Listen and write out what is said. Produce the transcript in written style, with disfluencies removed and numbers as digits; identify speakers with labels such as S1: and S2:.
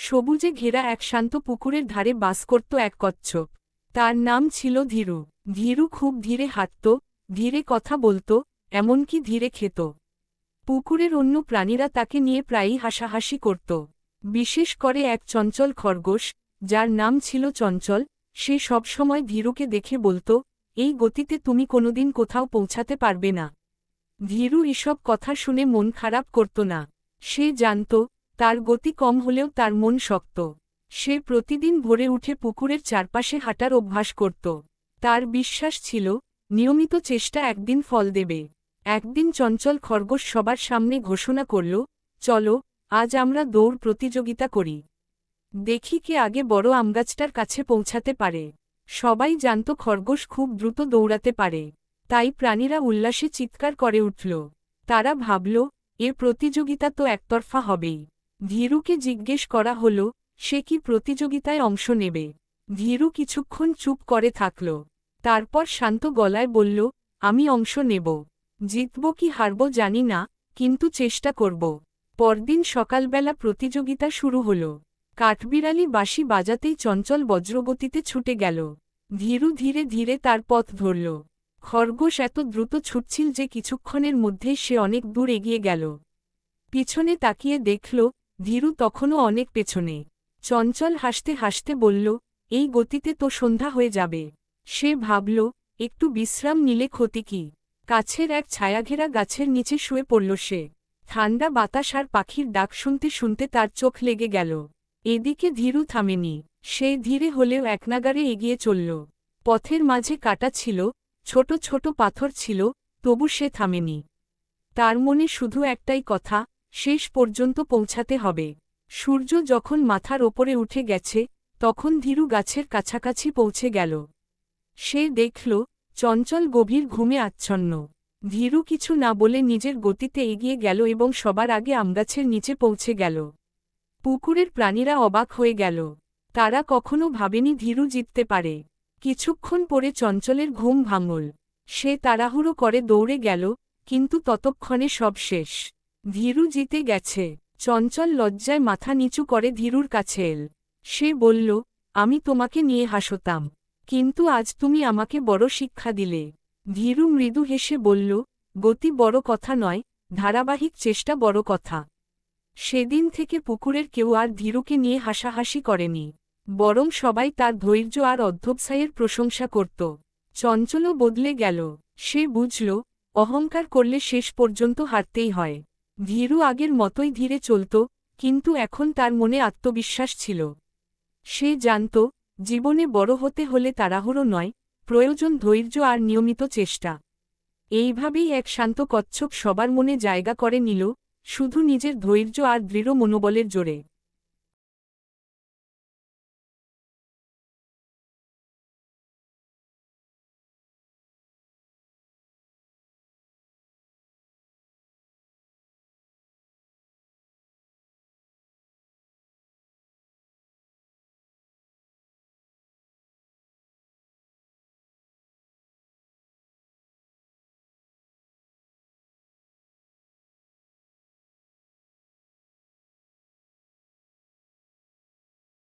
S1: সবুজে ঘেরা এক শান্ত পুকুরের ধারে বাস করত এক কচ্ছপ। তার নাম ছিল ধীরু। ধীরু খুব ধীরে হাঁটত, ধীরে কথা বলত, এমনকি ধীরে খেত। পুকুরের অন্য প্রাণীরা তাকে নিয়ে প্রায়ই হাসাহাসি করত। বিশেষ করে এক চঞ্চল খরগোশ, যার নাম ছিল চঞ্চল, সে সবসময় ধীরুকে দেখে বলত, এই গতিতে তুমি কোনোদিন কোথাও পৌঁছাতে পারবে না। ধীরু এসব কথা শুনে মন খারাপ করত না। সে জানত, তার গতি কম হলেও তার মন শক্ত। সে প্রতিদিন ভোরে উঠে পুকুরের চারপাশে হাঁটার অভ্যাস করত। তার বিশ্বাস ছিল, নিয়মিত চেষ্টা একদিন ফল দেবে। একদিন চঞ্চল খরগোশ সবার সামনে ঘোষণা করল, চলো, আজ আমরা দৌড় প্রতিযোগিতা করি। দেখি কে আগে বড় আমগাছটার কাছে পৌঁছাতে পারে। সবাই জানত খরগোশ খুব দ্রুত দৌড়াতে পারে। তাই প্রাণীরা উল্লাসে চিৎকার করে উঠল। তারা ভাবল, এ প্রতিযোগিতা তো একতরফা হবেই। ধীরুকে জিজ্ঞেস করা হল, সে কি প্রতিযোগিতায় অংশ নেবে। ধীরু কিছুক্ষণ চুপ করে থাকল। তারপর শান্ত গলায় বলল, আমি অংশ নেব। জিতব কি হারব জানি না, কিন্তু চেষ্টা করব। পরদিন সকালবেলা প্রতিযোগিতা শুরু হল। কাঠবিড়ালি বাঁশি বাজাতেই চঞ্চল বজ্রগতিতে ছুটে গেল। ধীরু ধীরে ধীরে তার পথ ধরল। খরগোশ এত দ্রুত ছুটছিল যে কিছুক্ষণের মধ্যেই সে অনেক দূর এগিয়ে গেল। পিছনে তাকিয়ে দেখল, ধীরু তখনও অনেক পেছনে। চঞ্চল হাসতে হাসতে বলল, এই গতিতে তো সন্ধ্যা হয়ে যাবে। সে ভাবল, একটু বিশ্রাম নিলে ক্ষতি কি। কাছের এক ছায়াঘেরা গাছের নিচে শুয়ে পড়ল সে। ঠান্ডা বাতাস আর পাখির ডাক শুনতে শুনতে তার চোখ লেগে গেল। এদিকে ধীরু থামেনি। সে ধীরে হলেও একনাগাড়ে এগিয়ে চলল। পথের মাঝে কাটা ছিল, ছোট ছোট পাথর ছিল, তবু সে থামেনি। তার মনে শুধু একটাই কথা, শেষ পর্যন্ত পৌঁছাতে হবে। সূর্য যখন মাথার ওপরে উঠে গেছে, তখন ধীরু গাছের কাছাকাছি পৌঁছে গেল। সে দেখল, চঞ্চল গভীর ঘুমে আচ্ছন্ন। ধীরু কিছু না বলে নিজের গতিতে এগিয়ে গেল এবং সবার আগে আমগাছের নিচে পৌঁছে গেল। পুকুরের প্রাণীরা অবাক হয়ে গেল। তারা কখনো ভাবেনি ধীরু জিততে পারে। কিছুক্ষণ পরে চঞ্চলের ঘুম ভাঙল। সে তাড়াহুড়ো করে দৌড়ে গেল, কিন্তু ততক্ষণে সব শেষ। ধীরু জিতে গেছে। চঞ্চল লজ্জায় মাথা নিচু করে ধীরুর কাছে এল। সে বলল, আমি তোমাকে নিয়ে হাসতাম, কিন্তু আজ তুমি আমাকে বড় শিক্ষা দিলে। ধীরু মৃদু হেসে বলল, গতি বড় কথা নয়, ধারাবাহিক চেষ্টা বড় কথা। সেদিন থেকে পুকুরের কেউ আর ধীরুকে নিয়ে হাসাহাসি করেনি, বরং সবাই তার ধৈর্য আর অধ্যবসায়ের প্রশংসা করত। চঞ্চলও বদলে গেল। সে বুঝল, অহংকার করলে শেষ পর্যন্ত হারতেই হয়। ধীরু আগের মতোই ধীরে চলত, কিন্তু এখন তার মনে আত্মবিশ্বাস ছিল। সে জানত, জীবনে বড় হতে হলে তাড়াহুড়ো নয়, প্রয়োজন ধৈর্য আর নিয়মিত চেষ্টা। এইভাবেই এক শান্ত কচ্ছপ সবার মনে জায়গা করে নিল, শুধু নিজের ধৈর্য আর দৃঢ় মনোবলের জোরে।